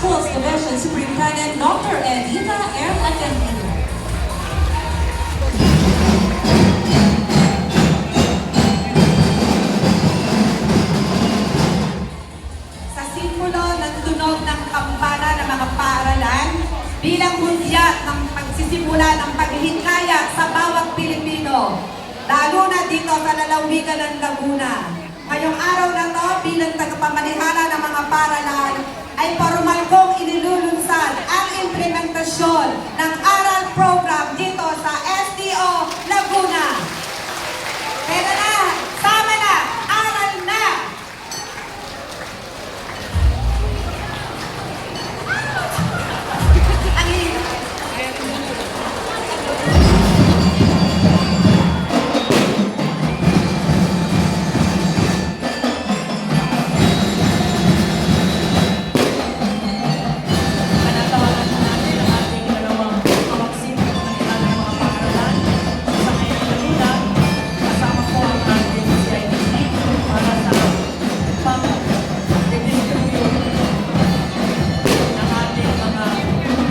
Schools Division Superintendent Dr. Edita R. Atentino. Sa simbolo ng tunog ng kampana ng mga paaralan, bilang hudyat ng pagsisimula ng paghihikaya sa bawat Pilipino, lalo na dito sa lalawigan ng Laguna. Ngayong araw na to, bilang tagapamahala ng mga paaralan, ay formal kong inilulunsad ang implementasyon ng aral program dito sa STO Laguna. Kaya na, sama na, aral na! Panatawagan na natin ang ating dalawang kamaksin ng kanilang mga paaralan sa kanyang Laguna. Kasama po ang ating CIDC para sa pag-distribute ng ating mga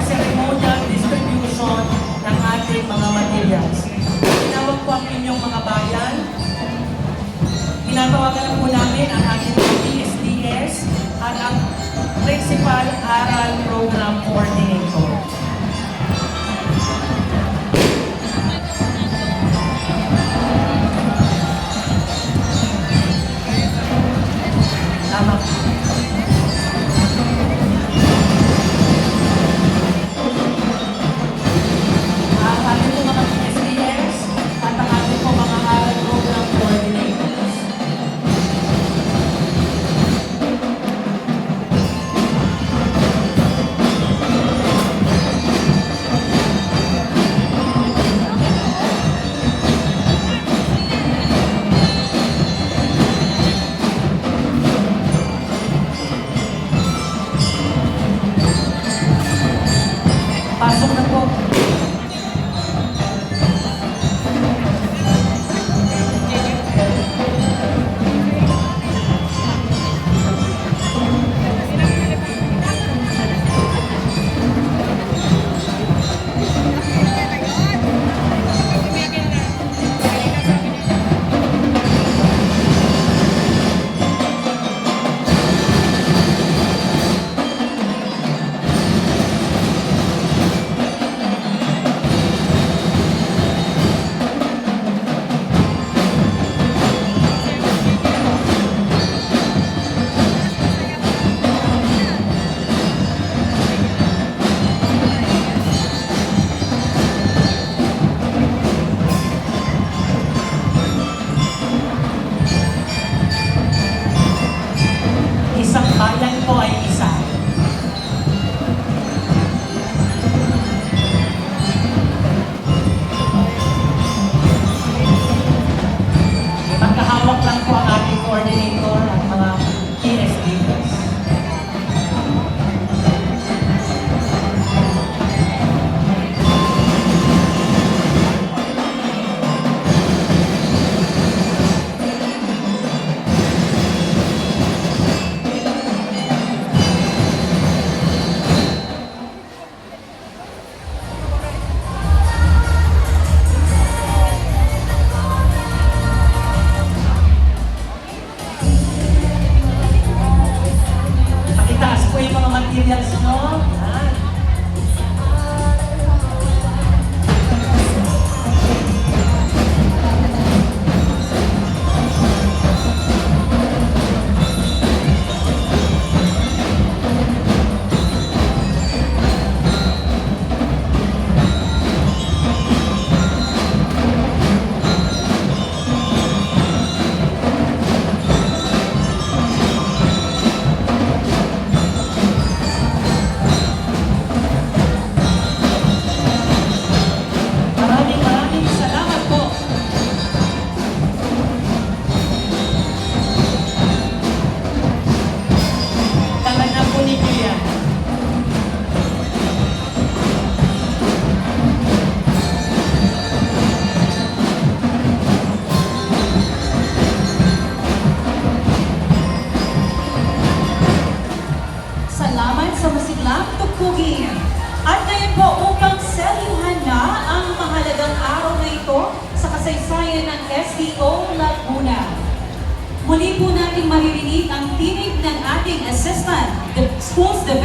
ceremonial distribution ng ating mga materials. Tinawag po ang inyong mga bayan. Tinatawagan na po namin ang ating PSDS at ang Principal Aral Program Coordinator. Tama. Ang ating po mga PSDS at ang ating po mga Aral Program Coordinators. Pasok na po. Isang bayan po ay isa. Magkahawak lang po ang ating coordinator at mga PSDs. Salamat sa masiglang tukugin. At ngayon po upang selyuhan na ang mahalagang araw na ito sa kasaysayan ng SDO Laguna. Muli po natin maririnig ang tinig ng ating Assistant Schools Development